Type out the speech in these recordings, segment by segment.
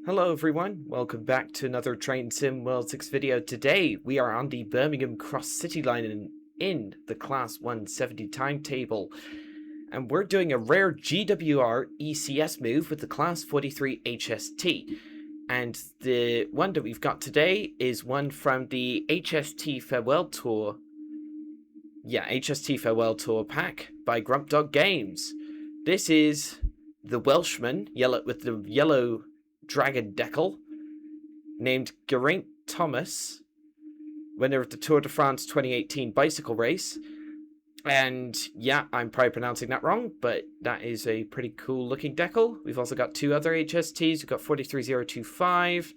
Hello everyone, welcome back to another Train Sim World 6 video. Today we are on the Birmingham Cross City line in the Class 170 timetable. And we're doing a rare GWR ECS move with the Class 43 HST. And the one that we've got today is one from the HST Farewell Tour. Yeah, HST Farewell Tour pack by Grump Dog Games. This is the Welshman, with the yellow dragon decal, named Geraint Thomas, winner of the Tour de France 2018 bicycle race. And yeah, I'm probably pronouncing that wrong, but that is a pretty cool looking decal. We've also got two other HSTs. We've got 43025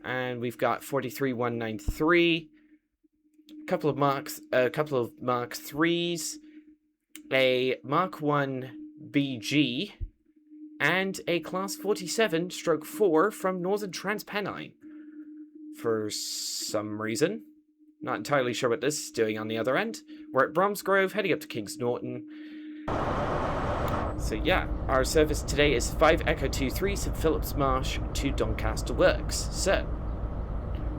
and we've got 43193. A couple of Mark 3s, a Mark 1 BG, and a Class 47/4 from Northern Transpennine. For some reason. Not entirely sure what this is doing on the other end. We're at Bromsgrove, heading up to Kings Norton. So yeah, our service today is 5 Echo 23 St Philip's Marsh to Doncaster Works. So,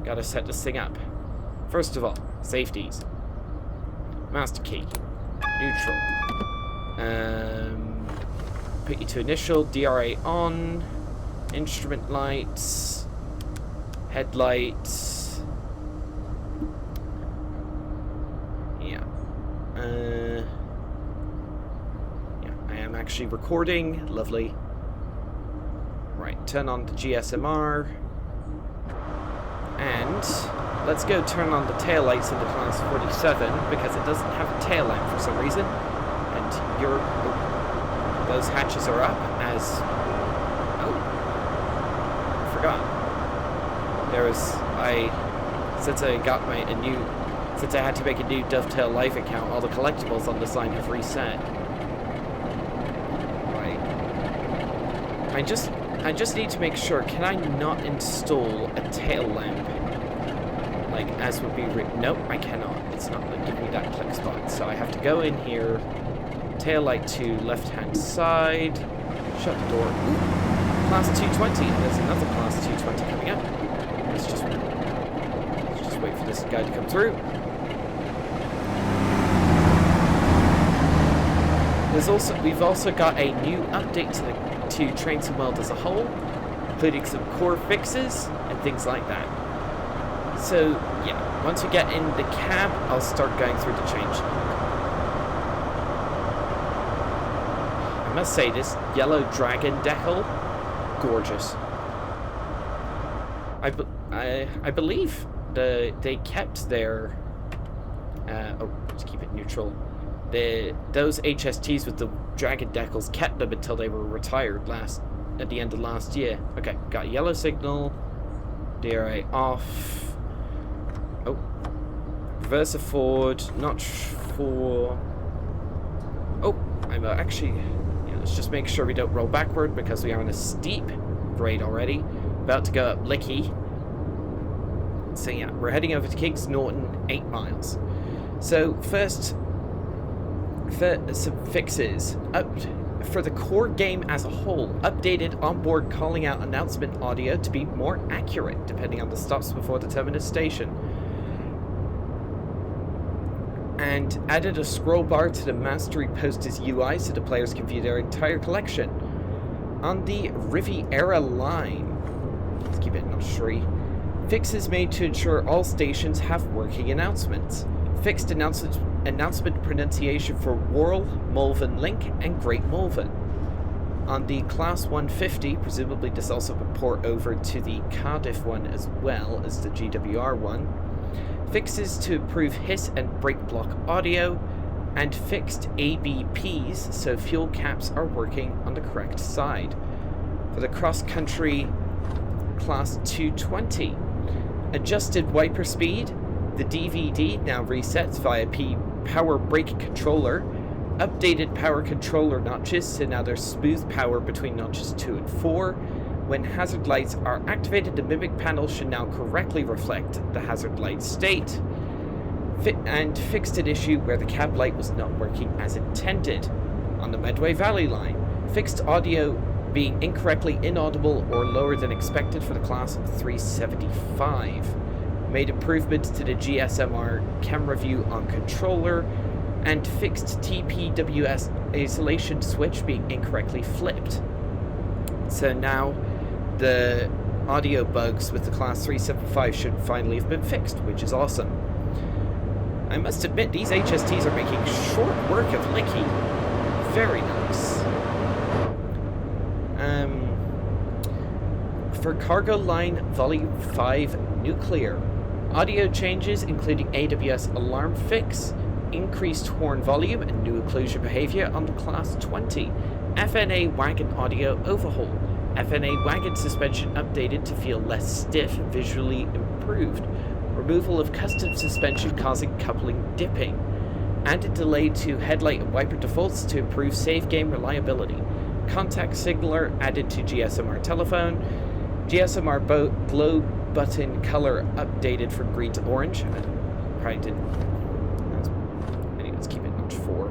gotta set this thing up. First of all, safeties. Master key. Neutral. Put you to initial, DRA on, instrument lights, headlights. Yeah. Yeah, I am actually recording. Lovely. Right, turn on the GSMR. And let's go turn on the tail lights in the Class 47 because it doesn't have a tail lamp for some reason. And those hatches are up as... Oh. I forgot. Since I had to make a new Dovetail Live account, all the collectibles on this line have reset. Right. I just need to make sure, can I not install a tail lamp? Like, as would be written. Nope, I cannot. It's not going to give me that click spot. So I have to go in here, tail light to left-hand side, shut the door. Ooh, Class 220. There's another Class 220 coming up. Let's just wait for this guy to come through. We've also got a new update to Train Sim World as a whole, including some core fixes and things like that. So yeah, once we get in the cab, I'll start going through the change. I must say, this yellow dragon decal, gorgeous. I believe they kept their let's keep it neutral. Those HSTs with the dragon decals kept them until they were retired at the end of last year. Okay, got yellow signal, DRA off. Oh, reverse forward, not for. Oh, I'm actually. Let's just make sure we don't roll backward because we are on a steep grade already. About to go up Licky. So yeah, we're heading over to Kings Norton, 8 miles. So first, some fixes. For the core game as a whole, updated onboard calling out announcement audio to be more accurate depending on the stops before the terminus station. And added a scroll bar to the Mastery Posters UI so the players can view their entire collection. On the Riviera line, let's keep it not Shri, fixes made to ensure all stations have working announcements. Fixed announcement pronunciation for Worrell, Malvern Link, and Great Malvern. On the Class 150, presumably this also would port over to the Cardiff one as well as the GWR one. Fixes to improve hiss and brake block audio, and fixed ABPs so fuel caps are working on the correct side. For the cross-country Class 220, adjusted wiper speed, the DVD now resets via power brake controller, updated power controller notches so now there's smooth power between notches 2 and 4. When hazard lights are activated, the mimic panel should now correctly reflect the hazard light state. And fixed an issue where the cab light was not working as intended. On the Medway Valley line, fixed audio being incorrectly inaudible or lower than expected for the class 375. Made improvements to the GSMR camera view on controller, and fixed TPWS isolation switch being incorrectly flipped. So now the audio bugs with the class 375 should finally have been fixed, which is awesome. I must admit, these HSTs are making short work of Licky. Very nice. For Cargo Line Volume 5 Nuclear, audio changes including AWS alarm fix, increased horn volume and new occlusion behavior on the Class 20, FNA wagon audio overhaul, FNA wagon suspension updated to feel less stiff, visually improved, removal of custom suspension causing coupling dipping, added delay to headlight and wiper defaults to improve save game reliability, contact signaler added to GSMR telephone, GSMR glow button color updated from green to orange. I probably didn't. Anyway, let's keep it notch 4.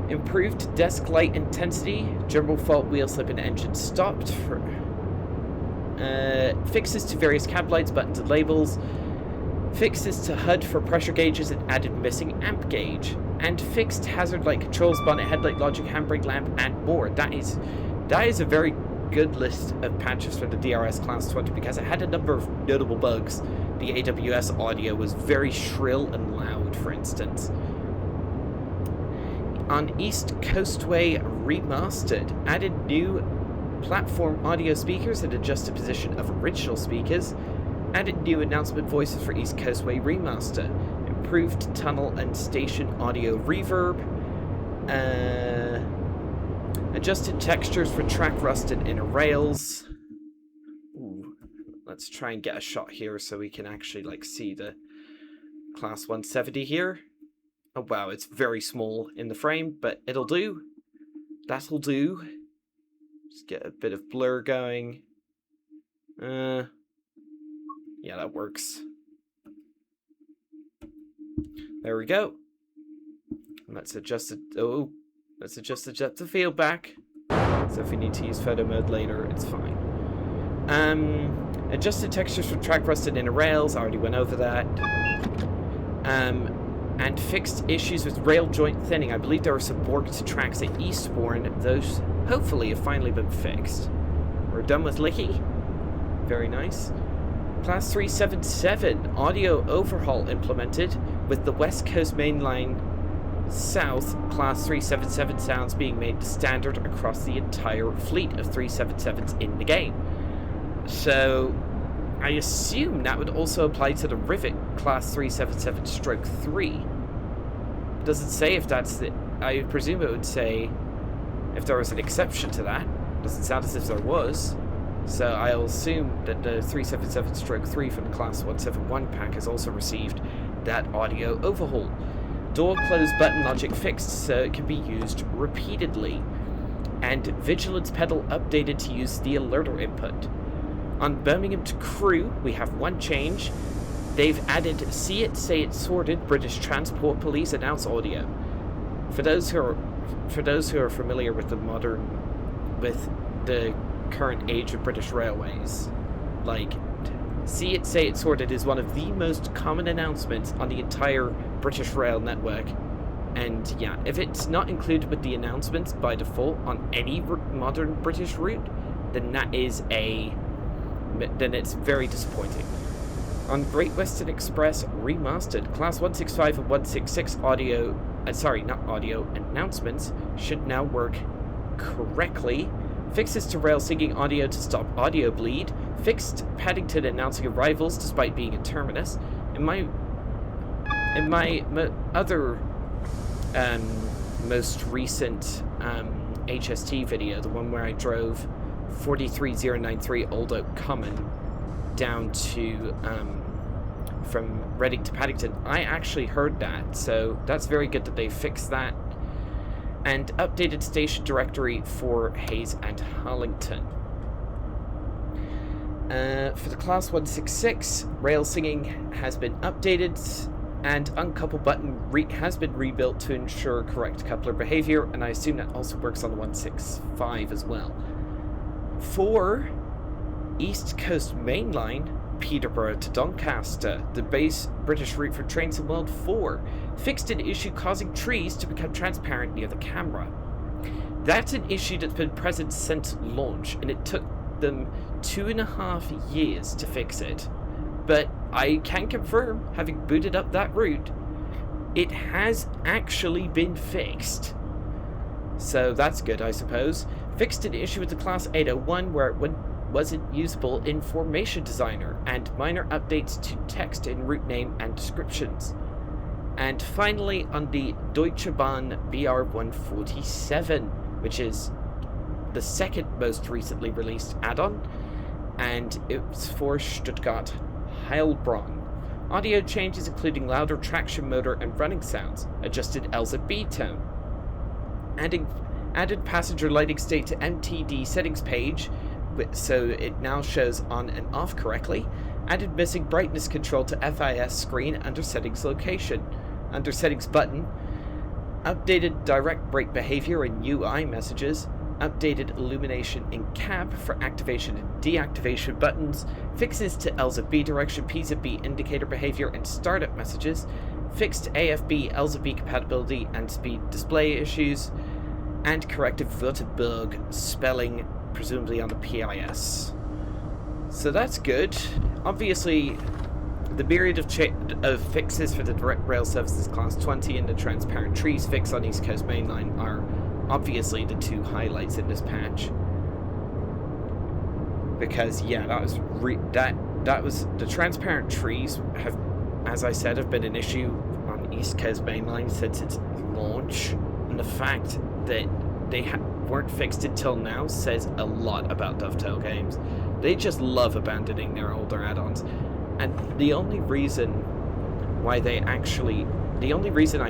Improved desk light intensity. General fault wheel slip and engine stopped. For fixes to various cab lights, buttons, and labels. Fixes to HUD for pressure gauges and added missing amp gauge. And fixed hazard light controls, bonnet, headlight logic, handbrake lamp, and more. That is a very good list of patches for the DRS Class 20 because it had a number of notable bugs. The AWS audio was very shrill and loud, for instance. On East Coastway Remastered, added new platform audio speakers and adjusted position of original speakers, added new announcement voices for East Coastway Remaster, improved tunnel and station audio reverb, adjusted textures for track rust and inner rails. Ooh, let's try and get a shot here so we can actually see the Class 170 here. Oh wow, it's very small in the frame, but it'll do. That'll do. Just get a bit of blur going. Yeah, that works. There we go. Let's adjust it. Oh, let's adjust the depth of field back. So if we need to use photo mode later, it's fine. Adjusted textures for track rust and inner rails. I already went over that. And fixed issues with rail joint thinning. I believe there were some borked tracks at Eastbourne. Those hopefully have finally been fixed. We're done with Licky. Very nice. Class 377 audio overhaul implemented with the West Coast Mainline South Class 377 sounds being made standard across the entire fleet of 377s in the game. So I assume that would also apply to the Rivet Class 377-3. Doesn't say if that's the... I presume it would say if there was an exception to that. Doesn't sound as if there was. So I'll assume that the 377-3 from the Class 171 pack has also received that audio overhaul. Door close button logic fixed so it can be used repeatedly. And vigilance pedal updated to use the alerter input. On Birmingham to Crewe, we have one change. They've added See It, Say It Sorted British Transport Police announce audio. For those who are familiar with the current age of British Railways, See It, Say It Sorted is one of the most common announcements on the entire British Rail network. And yeah, if it's not included with the announcements by default on any modern British route, then it's very disappointing. On Great Western Express Remastered, Class 165 and 166 audio, announcements should now work correctly. Fixes to rail syncing audio to stop audio bleed. Fixed Paddington announcing arrivals despite being a terminus. In my other most recent HST video, the one where I drove 43093 Old Oak Common down to from Reading to Paddington, I actually heard that, so that's very good that they fixed that. And updated station directory for Hayes and Harlington. For the Class 166, rail singing has been updated. And uncouple button has been rebuilt to ensure correct coupler behavior, and I assume that also works on the 165 as well. For East Coast Mainline, Peterborough to Doncaster, the base British route for Train Sim World 4, fixed an issue causing trees to become transparent near the camera. That's an issue that's been present since launch, and it took them 2.5 years to fix it. But I can confirm, having booted up that route, it has actually been fixed. So that's good, I suppose. Fixed an issue with the Class 801 where it wasn't usable in Formation Designer, and minor updates to text in route name and descriptions. And finally, on the Deutsche Bahn BR147, which is the second most recently released add-on, and it's for Stuttgart Heilbronn. Audio changes including louder traction motor and running sounds, adjusted LZB tone, added passenger lighting state to MTD settings page so it now shows on and off correctly, added missing brightness control to FIS screen under settings location, under settings button, updated direct brake behavior and UI messages, updated illumination in cab for activation and deactivation buttons, fixes to LZB direction, PZB indicator behavior and startup messages, fixed AFB, LZB compatibility and speed display issues, and corrected Württemberg spelling, presumably on the PIS. So that's good. Obviously, the myriad of fixes for the direct rail services class 20 and the transparent trees fix on East Coast Mainline are obviously the two highlights in this patch, because yeah, that was the transparent trees have, as I said, have been an issue on East Coast Mainline since its launch, and the fact that they weren't fixed until now says a lot about Dovetail Games. They just love abandoning their older add-ons, and the only reason I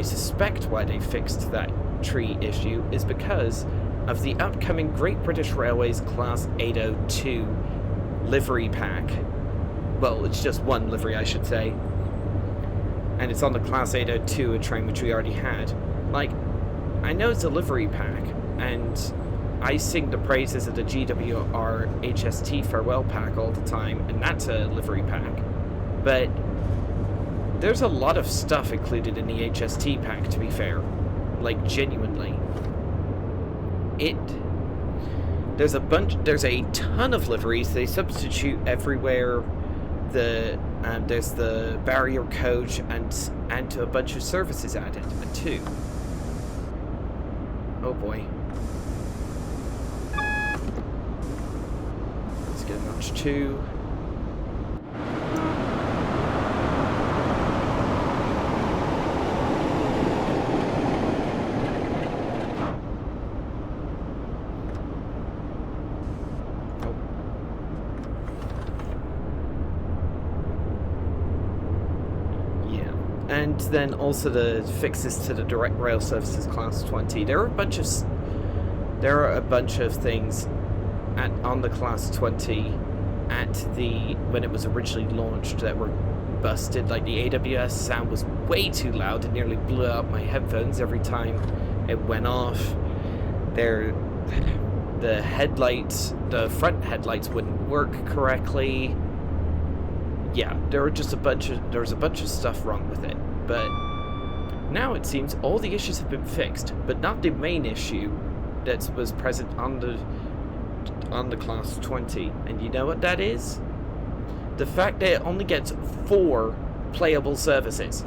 suspect why they fixed that tree issue is because of the upcoming Great British Railways Class 802 livery pack. Well, it's just one livery, I should say, and it's on the Class 802, a train which we already had. Like, I know it's a livery pack, and I sing the praises of the GWR HST farewell pack all the time, and that's a livery pack, but there's a lot of stuff included in the HST pack, to be fair. Like, genuinely. There's a ton of liveries. They substitute everywhere. There's the barrier coach and a bunch of services added too. Oh boy. Let's get notch 2. And then also the fixes to the direct rail services class 20. There are a bunch of things on the class 20 when it was originally launched that were busted. Like the AWS sound was way too loud and nearly blew out my headphones every time it went off. The front headlights wouldn't work correctly. Yeah, there was a bunch of stuff wrong with it, but now it seems all the issues have been fixed, but not the main issue that was present on the class 20. And you know what that is? The fact that it only gets 4 playable services,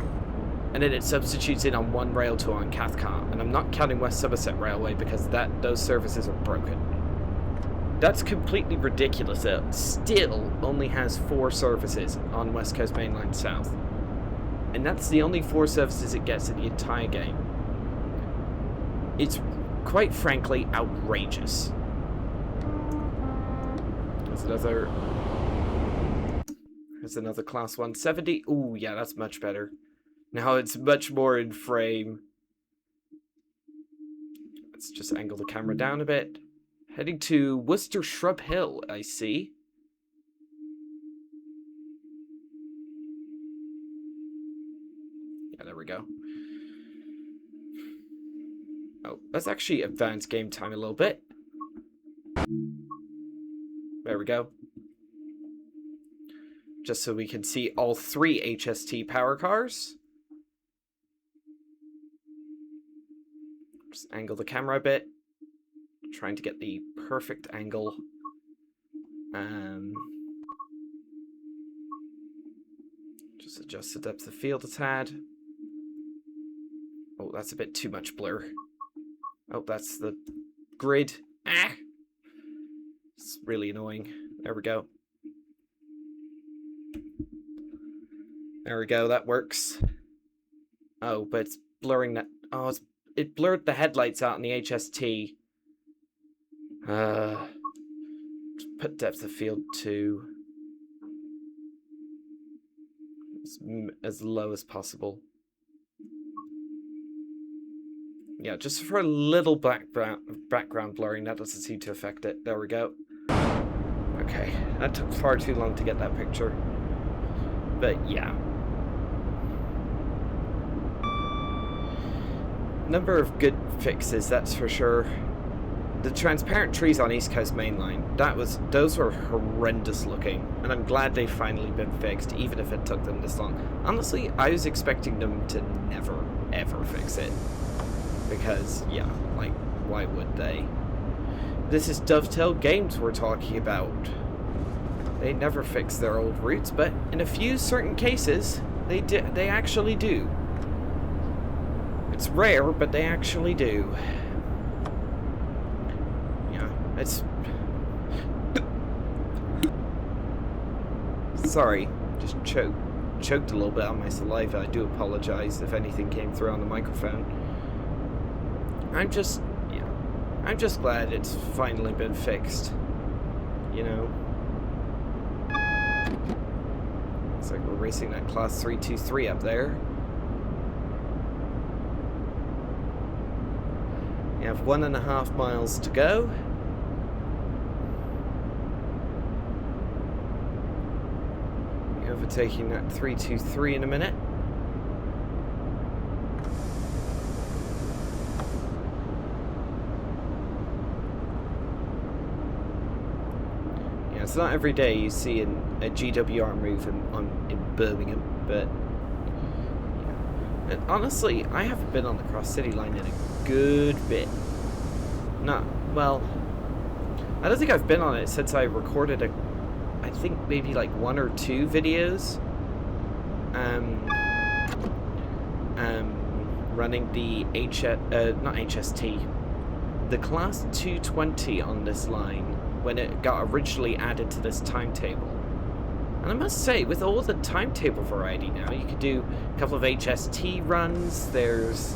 and then it substitutes in on 1 rail tour on Cathcart, and I'm not counting West Somerset Railway because those services are broken. That's completely ridiculous. It still only has 4 services on West Coast Mainline South. And that's the only 4 services it gets in the entire game. It's quite frankly outrageous. There's another class 170. Ooh, yeah, that's much better. Now it's much more in frame. Let's just angle the camera down a bit. Heading to Worcester Shrub Hill, I see. Yeah, there we go. Oh, let's actually advance game time a little bit. There we go. Just so we can see all 3 HST power cars. Just angle the camera a bit. Trying to get the perfect angle. Just adjust the depth of field a tad. Oh, that's a bit too much blur. Oh, that's the grid. Ah! It's really annoying. There we go. There we go, that works. Oh, but it's blurring that. Oh, it blurred the headlights out in the HST. Put depth of field to as low as possible. Yeah, just for a little background blurring, that doesn't seem to affect it. There we go. Okay, that took far too long to get that picture. But yeah. Number of good fixes, that's for sure. The transparent trees on East Coast Main Line, those were horrendous looking, and I'm glad they've finally been fixed, even if it took them this long. Honestly, I was expecting them to never, ever fix it. Because, yeah, like, why would they? This is Dovetail Games we're talking about. They never fix their old routes, but in a few certain cases, they actually do. It's rare, but they actually do. Yeah, it's... Sorry, just choked a little bit on my saliva. I do apologize if anything came through on the microphone. I'm just glad it's finally been fixed. You know? Looks like we're racing that Class 323 up there. You have 1.5 miles to go. You're overtaking that 323 in a minute. It's not every day you see a GWR move in Birmingham, but yeah. And honestly, I haven't been on the Cross City line in a good bit. Well, I don't think I've been on it since I recorded I think maybe like 1 or 2 videos. Running the not HST, the Class 220 on this line, when it got originally added to this timetable. And I must say, with all the timetable variety now, you could do a couple of HST runs. There's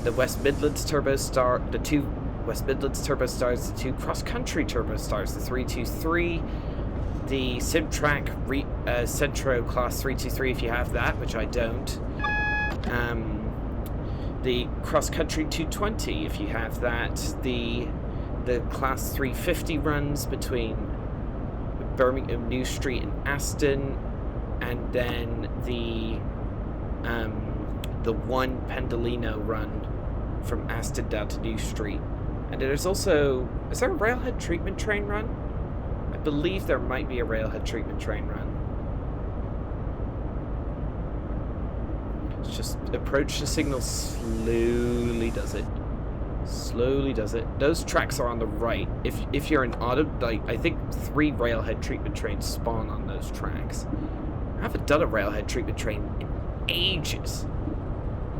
the West Midlands Turbo Star, the 2 West Midlands Turbo Stars, the 2 Cross Country Turbo Stars, the 323, the Simtrack Centro Class 323 if you have that, which I don't. The Cross Country 220 if you have that. The Class 350 runs between Birmingham, New Street and Aston, and then the 1 Pendolino run from Aston down to New Street. And there's also, is there a railhead treatment train run? I believe there might be a railhead treatment train run. Let's just approach the signal slowly, does it? Slowly does it. Those tracks are on the right. If you're in autumn, like, I think 3 railhead treatment trains spawn on those tracks. I haven't done a railhead treatment train in ages.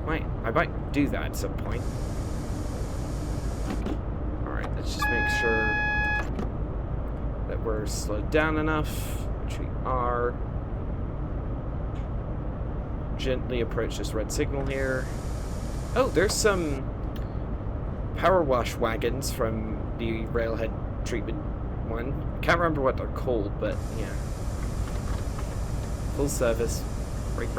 I might do that at some point. Alright, let's just make sure that we're slowed down enough, which we are. Gently approach this red signal here. Oh, there's some power wash wagons from the railhead treatment one. Can't remember what they're called, but yeah. Full service. Brake.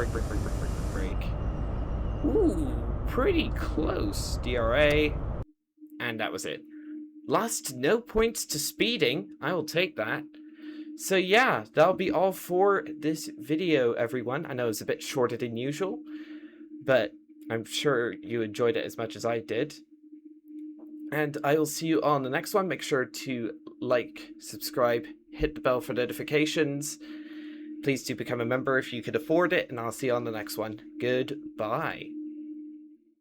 Ooh, pretty close. DRA. And that was it. Lost no points to speeding. I will take that. So yeah, that'll be all for this video, everyone. I know it's a bit shorter than usual. but I'm sure you enjoyed it as much as I did. And I will see you on the next one. Make sure to like, subscribe, hit the bell for notifications. Please do become a member if you could afford it, and I'll see you on the next one. Goodbye.